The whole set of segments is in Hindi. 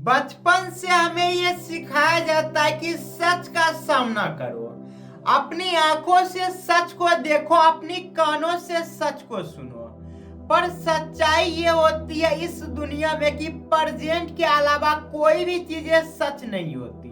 बचपन से हमें ये सिखाया जाता है कि सच का सामना करो। अपनी आंखों से सच को देखो, अपनी कानों से सच को सुनो। पर सच्चाई ये होती है इस दुनिया में कि प्रेजेंट के अलावा कोई भी चीजें सच नहीं होती।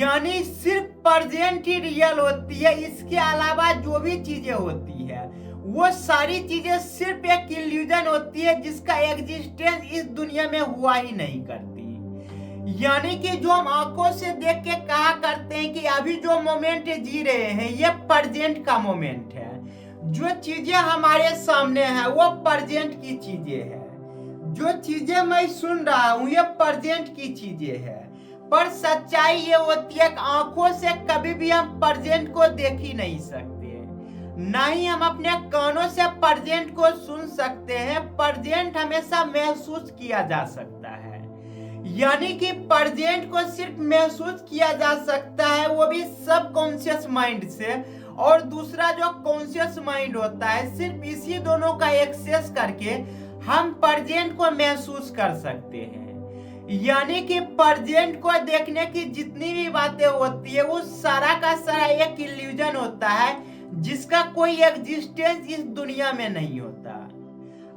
यानी सिर्फ प्रेजेंट ही रियल होती है। इसके अलावा जो भी चीजें होती है वो सारी चीजें सिर्फ एक इल्यूजन होती है जिसका एग्जिस्टेंस इस दुनिया में हुआ ही नहीं करती। यानी कि जो हम आंखों से देख के कहा करते हैं कि अभी जो मोमेंट जी रहे हैं ये प्रेजेंट का मोमेंट है। जो चीजें हमारे सामने हैं वो प्रेजेंट की चीजें हैं। जो चीजें मैं सुन रहा हूँ ये प्रेजेंट की चीजें हैं। पर सच्चाई ये होती है कि आंखों से कभी भी हम प्रेजेंट को देख ही नहीं सकते, ना ही हम अपने कानों से प्रेजेंट को सुन सकते हैं। प्रेजेंट हमेशा महसूस किया जा सकता है। यानी कि प्रेजेंट को सिर्फ महसूस किया जा सकता है, वो भी सब कॉन्शियस माइंड से। और दूसरा जो कॉन्शियस माइंड होता है, सिर्फ इसी दोनों का एक्सेस करके हम प्रेजेंट को महसूस कर सकते हैं। यानी कि प्रेजेंट को देखने की जितनी भी बातें होती है वो सारा का सारा एक इल्यूजन होता है जिसका कोई एग्जिस्टेंस इस दुनिया में नहीं होता।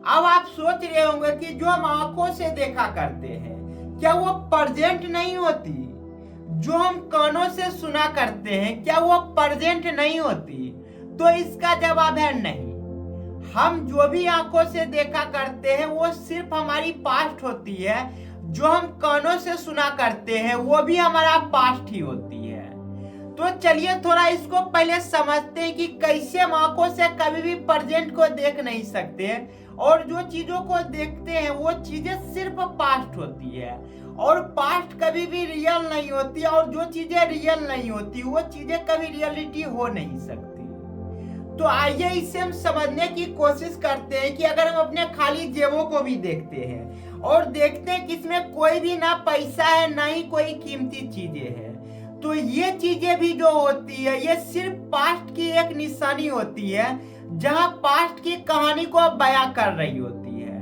अब आप सोच रहे होंगे कि जो हम आंखों से देखा करते हैं क्या वो प्रेजेंट नहीं होती? जो हम कानों से सुना करते हैं क्या वो प्रेजेंट नहीं होती? तो इसका जवाब है नहीं। हम जो भी आंखों से देखा करते हैं वो सिर्फ हमारी पास्ट होती है। जो हम कानों से सुना करते हैं वो भी हमारा पास्ट ही होती है। तो चलिए थोड़ा इसको पहले समझते हैं कि कैसे हम आंखों से कभी भी प्रेजेंट को देख नहीं सकते और जो चीजों को देखते हैं वो चीजें सिर्फ पास्ट होती है और पास्ट कभी भी रियल नहीं होती और जो चीजें रियल नहीं होती वो चीजें कभी रियलिटी हो नहीं सकती। तो आइए इसे हम समझने की कोशिश करते हैं कि अगर हम अपने खाली जेबों को भी देखते हैं और देखते हैं कि इसमें कोई भी ना पैसा है ना ही कोई कीमती चीजें हैं, तो ये चीजें भी जो होती है ये सिर्फ पास्ट की एक निशानी होती है जहां पास्ट की कहानी को बयां कर रही होती है।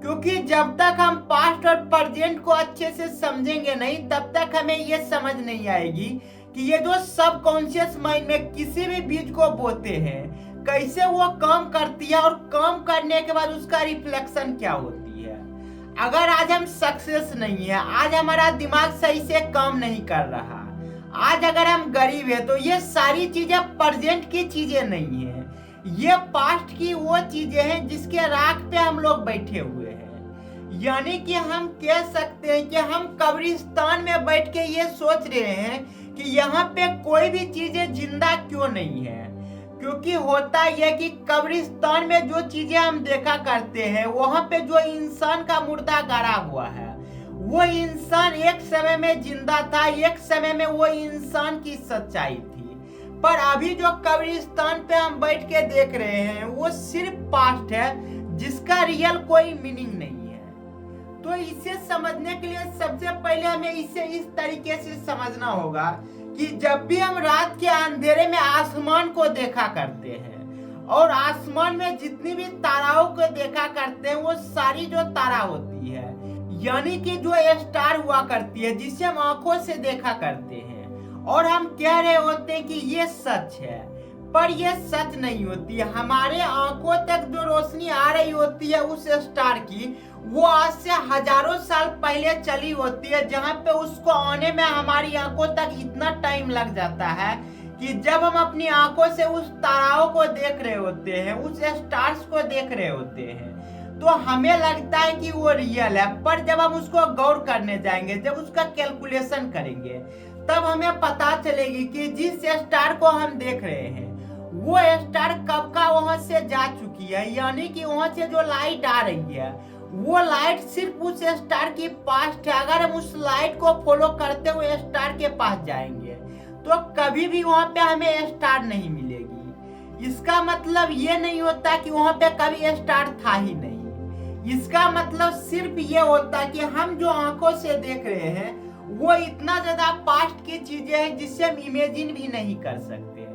क्योंकि जब तक हम पास्ट और प्रेजेंट को अच्छे से समझेंगे नहीं तब तक हमें ये समझ नहीं आएगी कि ये जो सब कॉन्शियस माइंड में किसी भी बीज को बोते हैं कैसे वो काम करती है और काम करने के बाद उसका रिफ्लेक्शन क्या होती है। अगर आज हम सक्सेस नहीं है, आज हमारा दिमाग सही से काम नहीं कर रहा, आज अगर हम गरीब है, तो ये सारी चीजें प्रेजेंट की चीजें नहीं है, ये पास्ट की वो चीजें हैं जिसके राख पे हम लोग बैठे हुए हैं। यानी कि हम कह सकते हैं कि हम कब्रिस्तान में बैठ के ये सोच रहे हैं कि यहाँ पे कोई भी चीजें जिंदा क्यों नहीं है। क्योंकि होता यह कि कब्रिस्तान में जो चीजें हम देखा करते हैं वहां पे जो इंसान का मुर्दा गाड़ा हुआ है वो इंसान एक समय में जिंदा था, एक समय में वो इंसान की सच्चाई थी। पर अभी जो कब्रिस्तान पे हम बैठ के देख रहे हैं वो सिर्फ पास्ट है जिसका रियल कोई मीनिंग नहीं है। तो इसे समझने के लिए सबसे पहले हमें इसे इस तरीके से समझना होगा कि जब भी हम रात के अंधेरे में आसमान को देखा करते हैं और आसमान में जितनी भी ताराओं को देखा करते हैं वो सारी जो तारा होती है यानी कि जो स्टार हुआ करती है जिसे हम आंखों से देखा करते हैं और हम कह रहे होते हैं कि ये सच है, पर ये सच नहीं होती। हमारे आंखों तक जो रोशनी आ रही होती है उस स्टार की वो आज से हजारों साल पहले चली होती है, जहां पे उसको आने में हमारी आंखों तक इतना टाइम लग जाता है कि जब हम अपनी आंखों से उस ताराओं को देख रहे होते हैं, उस स्टार्स को देख रहे होते हैं, तो हमें लगता है कि वो रियल है। पर जब हम उसको गौर करने जाएंगे, जब उसका कैलकुलेशन करेंगे, तब हमें पता चलेगी कि जिस स्टार को हम देख रहे हैं वो स्टार कब का वहां से जा चुकी है। यानी कि वहां से जो लाइट आ रही है वो लाइट सिर्फ उस स्टार की पास्ट है। अगर हम उस लाइट को फॉलो करते हुए स्टार के पास जाएंगे तो कभी भी वहां पे हमें स्टार नहीं मिलेगी। इसका मतलब ये नहीं होता कि वहां पे कभी स्टार था ही नहीं। इसका मतलब सिर्फ ये होता कि हम जो आंखों से देख रहे हैं वो इतना ज्यादा पास्ट की चीजें हैं जिससे हम इमेजिन भी नहीं कर सकते हैं।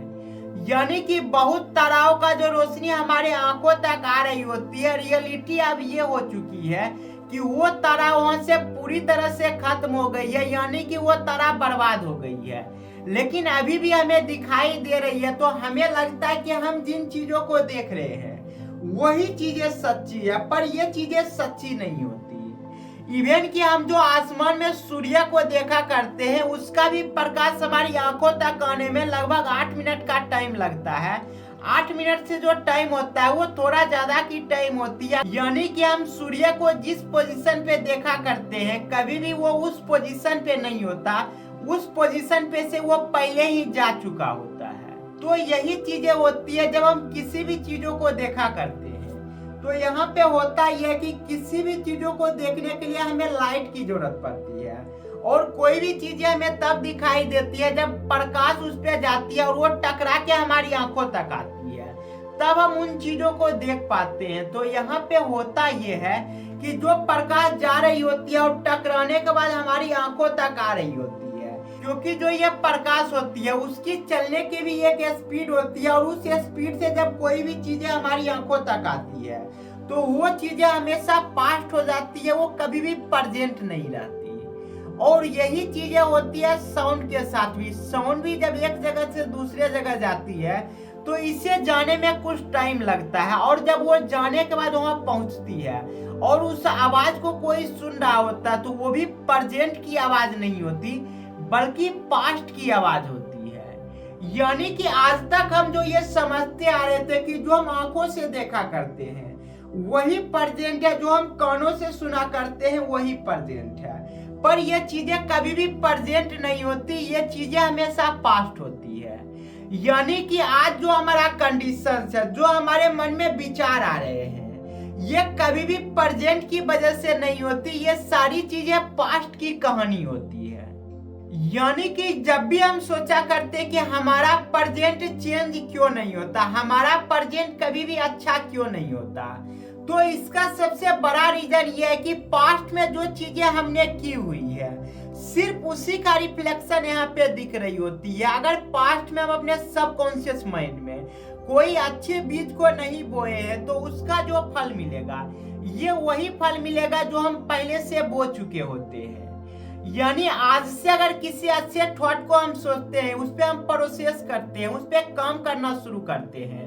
यानी कि बहुत ताराओं का जो रोशनी हमारे आंखों तक आ रही होती है, रियलिटी अब ये हो चुकी है कि वो तारा वहां से पूरी तरह से खत्म हो गई है, यानी कि वो तारा बर्बाद हो गई है, लेकिन अभी भी हमें दिखाई दे रही है। तो हमें लगता है कि हम जिन चीजों को देख रहे हैं वही चीजें सच्ची है, पर ये चीजें सच्ची नहीं होती। इवन कि हम जो आसमान में सूर्य को देखा करते हैं उसका भी प्रकाश हमारी आंखों तक आने में लगभग 8 मिनट का टाइम लगता है। 8 मिनट से जो टाइम होता है वो थोड़ा ज्यादा की टाइम होती है, यानी कि हम सूर्य को जिस पोजीशन पे देखा करते हैं कभी भी वो उस पोजीशन पे नहीं होता, उस पोजीशन पे से वो पहले ही जा चुका होता है। तो यही चीजें होती है जब हम किसी भी चीजों को देखा करते हैं। तो यहाँ पे होता यह है कि किसी भी चीजों को देखने के लिए हमें लाइट की जरूरत पड़ती है, और कोई भी चीजें हमें तब दिखाई देती है जब प्रकाश उस पर जाती है और वो टकरा के हमारी आंखों तक आती है, तब हम उन चीजों को देख पाते हैं। तो यहाँ पे होता ये है कि जो प्रकाश जा रही होती है और टकराने के बाद हमारी आंखों तक आ रही होती है, क्योंकि जो ये प्रकाश होती है उसकी चलने की भी एक स्पीड होती है, और उस स्पीड से जब कोई भी चीजें हमारी आंखों तक आती है तो वो चीजें हमेशा पास्ट हो जाती है, वो कभी भी प्रेजेंट नहीं रहती। और यही चीजें होती है साउंड के साथ भी। साउंड भी जब एक जगह से दूसरे जगह जाती है तो इसे जाने में कुछ टाइम लगता है, और जब वो जाने के बाद वहां पहुंचती है और उस आवाज को कोई सुन रहा होता है तो वो भी प्रेजेंट की आवाज नहीं होती बल्कि पास्ट की आवाज होती है। यानी कि आज तक हम जो ये समझते आ रहे थे कि जो हम आंखों से देखा करते हैं वही प्रेजेंट है, जो हम कानों से सुना करते हैं वही प्रेजेंट है, पर ये चीजें कभी भी प्रेजेंट नहीं होती, ये चीजें हमेशा पास्ट होती है। यानी कि आज जो हमारा कंडीशन है, जो हमारे मन में विचार आ रहे हैं, ये कभी भी प्रेजेंट की वजह से नहीं होती, ये सारी चीजें पास्ट की कहानी होती है। यानी कि जब भी हम सोचा करते कि हमारा प्रेजेंट चेंज क्यों नहीं होता, हमारा प्रेजेंट कभी भी अच्छा क्यों नहीं होता, तो इसका सबसे बड़ा रीजन ये है कि पास्ट में जो चीजें हमने की हुई है सिर्फ उसी का रिफ्लेक्शन यहाँ पे दिख रही होती है। अगर पास्ट में हम अपने सबकॉन्शियस माइंड में कोई अच्छे बीज को नहीं बोए हैं तो उसका जो फल मिलेगा ये वही फल मिलेगा जो हम पहले से बो चुके होते हैं। यानी आज से अगर किसी अच्छे थॉट को हम सोचते हैं, उस पर हम प्रोसेस करते हैं, उस पर काम करना शुरू करते हैं,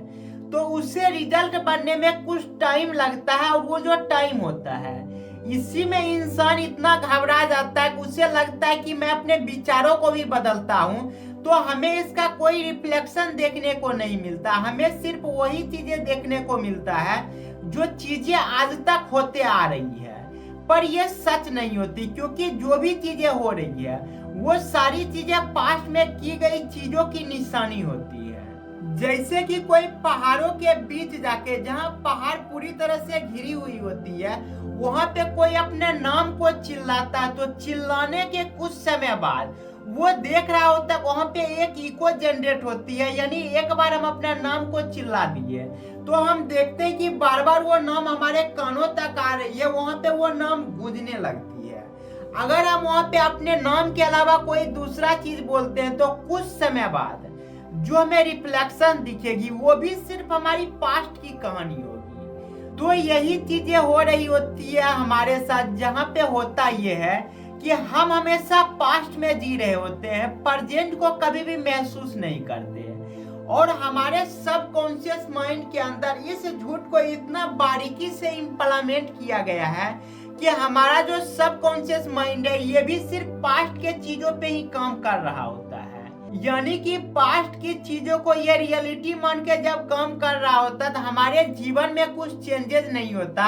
तो उससे रिजल्ट बनने में कुछ टाइम लगता है, और वो जो टाइम होता है इसी में इंसान इतना घबरा जाता है कि उसे लगता है कि मैं अपने विचारों को भी बदलता हूँ तो हमें इसका कोई रिफ्लेक्शन देखने को नहीं मिलता, हमें सिर्फ वही चीजें देखने को मिलता है जो चीजें आज तक होते आ रही है। पर ये सच नहीं होती, क्योंकि जो भी चीजें हो रही है वो सारी चीजें पास्ट में की गई चीजों की निशानी होती है। जैसे कि कोई पहाड़ों के बीच जाके, जहाँ पहाड़ पूरी तरह से घिरी हुई होती है, वहां पे कोई अपने नाम को चिल्लाता है, तो चिल्लाने के कुछ समय बाद वो देख रहा होता है वहां पे एक इको जनरेट होती है, यानी एक बार हम अपने नाम को चिल्ला दिए तो हम देखते हैं कि बार बार वो नाम हमारे कानों तक आ रही है, वहां पे वो नाम गूंजने लगती है। अगर हम वहां पे अपने नाम के अलावा कोई दूसरा चीज बोलते हैं तो कुछ समय बाद जो हमें रिफ्लेक्शन दिखेगी वो भी सिर्फ हमारी पास्ट की कहानी होगी। तो यही चीजें हो रही होती है हमारे साथ, जहाँ पे होता ये है कि हम हमेशा पास्ट में जी रहे होते हैं, प्रेजेंट को कभी भी महसूस नहीं करते, और हमारे सबकॉन्शियस माइंड के अंदर इस झूठ को इतना बारीकी से इम्प्लीमेंट किया गया है कि हमारा जो सबकॉन्शियस माइंड है ये भी सिर्फ पास्ट के चीजों पे ही काम कर रहा होता है। यानी कि पास्ट की चीजों को ये रियलिटी मान के जब काम कर रहा होता है तो हमारे जीवन में कुछ चेंजेस नहीं होता,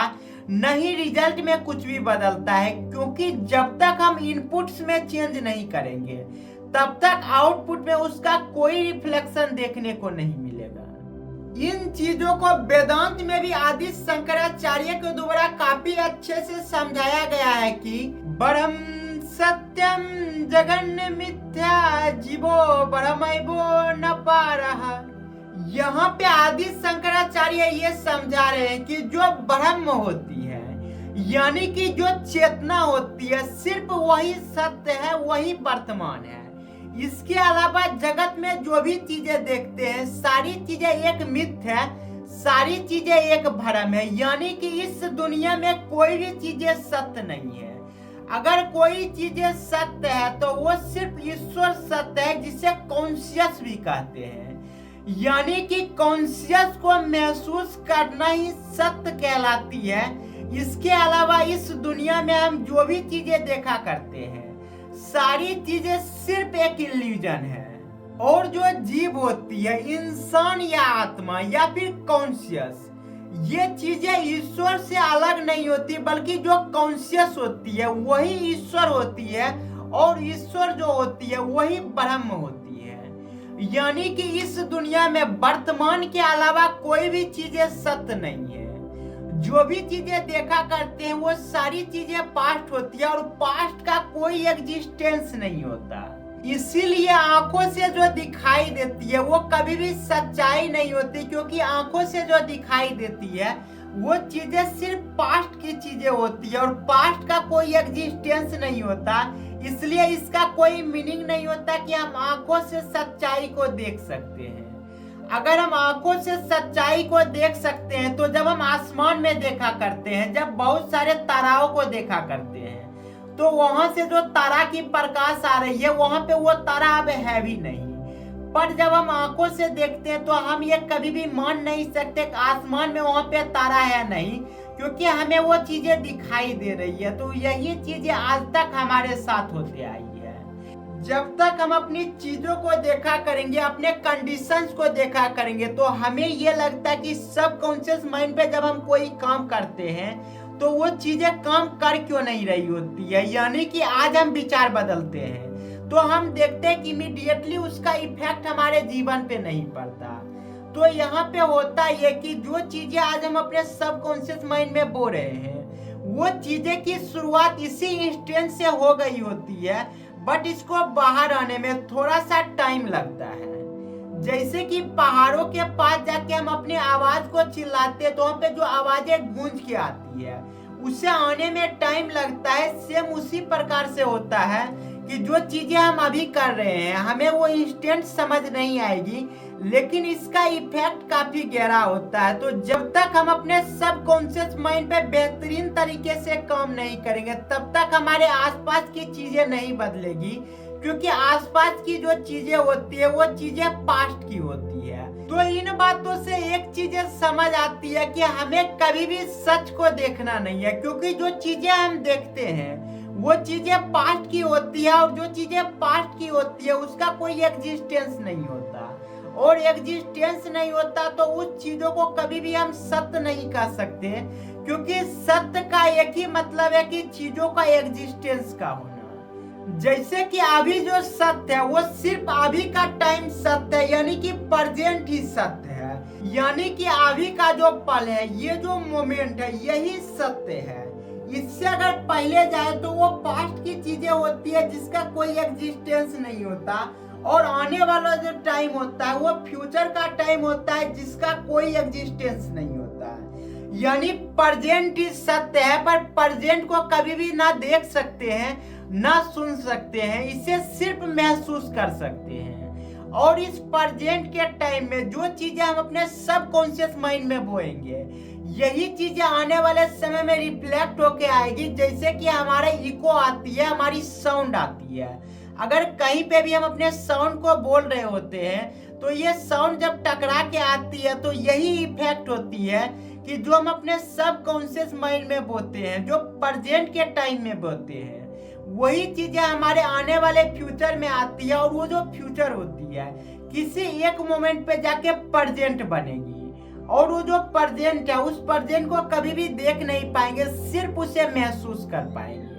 नहीं रिजल्ट में कुछ भी बदलता है, क्योंकि जब तक हम इनपुट्स में चेंज नहीं करेंगे तब तक आउटपुट में उसका कोई रिफ्लेक्शन देखने को नहीं मिलेगा। इन चीजों को वेदांत में भी आदि शंकराचार्य के द्वारा काफी अच्छे से समझाया गया है कि ब्रह्म सत्यम जगन्य मिथ्या जीवो ब्रह्मैवो न पारः। यहाँ पे आदि शंकराचार्य ये समझा रहे हैं कि जो ब्रह्म होती है यानी कि जो चेतना होती है सिर्फ वही सत्य है, वही वर्तमान है। इसके अलावा जगत में जो भी चीजें देखते हैं सारी चीजें एक मिथ्या है, सारी चीजें एक भ्रम है, यानी कि इस दुनिया में कोई भी चीजें सत्य नहीं है। अगर कोई चीजें सत्य है तो वो सिर्फ ईश्वर सत्य है, जिसे कॉन्शियस भी कहते हैं। यानी कि कॉन्शियस को महसूस करना ही सत्य कहलाती है। इसके अलावा इस दुनिया में हम जो भी चीजें देखा करते हैं, सारी चीजें सिर्फ एक इल्यूजन है। और जो जीव होती है, इंसान या आत्मा या फिर कॉन्शियस, ये चीजें ईश्वर से अलग नहीं होती, बल्कि जो कॉन्शियस होती है वही ईश्वर होती है, और ईश्वर जो होती है वही ब्रह्म होती है। यानी कि इस दुनिया में वर्तमान के अलावा कोई भी चीजें सत्य नहीं है। जो भी चीजें देखा करते हैं वो सारी चीजें पास्ट होती है, और पास्ट का कोई एग्जिस्टेंस नहीं होता। इसीलिए आंखों से जो दिखाई देती है वो कभी भी सच्चाई नहीं होती, क्योंकि आंखों से जो दिखाई देती है वो चीजें सिर्फ पास्ट की चीजें होती है, और पास्ट का कोई एग्जिस्टेंस नहीं होता। इसलिए इसका कोई मीनिंग नहीं होता कि हम आंखों से सच्चाई को देख सकते हैं। अगर हम आंखों से सच्चाई को देख सकते हैं तो जब हम आसमान में देखा करते हैं, जब बहुत सारे ताराओं को देखा करते हैं, तो वहां से जो तारा की प्रकाश आ रही है, वहां पे वो तारा अब है भी नहीं। पर जब हम आंखों से देखते हैं तो हम ये कभी भी मान नहीं सकते कि आसमान में वहां पे तारा है नहीं, क्योंकि हमें वो चीजें दिखाई दे रही है। तो यही चीजें आज तक हमारे साथ होते आई है। जब तक हम अपनी चीजों को देखा करेंगे, अपने कंडीशंस को देखा करेंगे, तो हमें ये लगता है कि सबकॉन्शियस माइंड पे जब हम कोई काम करते हैं तो वो चीजें काम कर क्यों नहीं रही होती है। यानी कि आज हम विचार बदलते हैं तो हम देखते हैं कि इमीडिएटली उसका इफेक्ट हमारे जीवन पे नहीं पड़ता। तो यहाँ पे होता है कि जो चीजें आज हम अपने सबकॉन्शियस माइंड में बो रहे हैं, वो चीजें की शुरुआत इसी इंस्टेंट से हो गई होती है, बट इसको बाहर आने में थोड़ा सा टाइम लगता है। जैसे कि पहाड़ों के पास जाके हम अपनी आवाज को चिल्लाते हैं तो वहाँ पे जो आवाजें गूंज के आती है, उसे आने में टाइम लगता है। सेम उसी प्रकार से होता है कि जो चीजें हम अभी कर रहे हैं हमें वो इंस्टेंट समझ नहीं आएगी, लेकिन इसका इफेक्ट काफी गहरा होता है। तो जब तक हम अपने सबकॉन्शियस माइंड पे बेहतरीन तरीके से काम नहीं करेंगे, तब तक हमारे आसपास की चीजें नहीं बदलेगी, क्योंकि आसपास की जो चीजें होती है वो चीजें पास्ट की होती है। तो इन बातों से एक चीज समझ आती है कि हमें कभी भी सच को देखना नहीं है, क्योंकि जो चीजें हम देखते हैं वो चीजें पास्ट की होती है, और जो चीजें पास्ट की होती है उसका कोई एग्जिस्टेंस नहीं होता, और एग्जिस्टेंस नहीं होता तो उस चीजों को कभी भी हम सत्य नहीं कह सकते, क्योंकि सत्य का एक ही मतलब है कि चीजों का एग्जिस्टेंस का होना। जैसे कि अभी जो सत्य है वो सिर्फ अभी का टाइम सत्य है, यानी कि प्रेजेंट ही सत्य है। यानी कि अभी का जो पल है, ये जो मोमेंट है, यही सत्य है। इससे अगर पहले जाए तो वो पास्ट की चीजें होती है जिसका कोई एग्जिस्टेंस नहीं होता, और आने वाला जो टाइम होता है वो फ्यूचर का टाइम होता है जिसका कोई एग्जिस्टेंस नहीं होता है। यानी प्रेजेंट ही सत्य है, पर प्रेजेंट को कभी भी ना देख सकते हैं ना सुन सकते हैं, इसे सिर्फ महसूस कर सकते हैं। और इस प्रेजेंट के टाइम में जो चीजें हम अपने सबकॉन्शियस माइंड में बोएंगे, यही चीजें आने वाले समय में रिफ्लेक्ट होके आएगी। जैसे कि हमारे इको आती है, हमारी साउंड आती है। अगर कहीं पे भी हम अपने साउंड को बोल रहे होते हैं तो ये साउंड जब टकरा के आती है तो यही इफेक्ट होती है कि जो हम अपने सबकॉन्शियस माइंड में बोलते हैं, जो प्रेजेंट के टाइम में बोलते हैं, वही चीजें हमारे आने वाले फ्यूचर में आती है, और वो जो फ्यूचर होती है किसी एक मोमेंट पे जाके प्रेजेंट बनेगी, और वो जो प्रेजेंट है उस प्रेजेंट को कभी भी देख नहीं पाएंगे, सिर्फ उसे महसूस कर पाएंगे।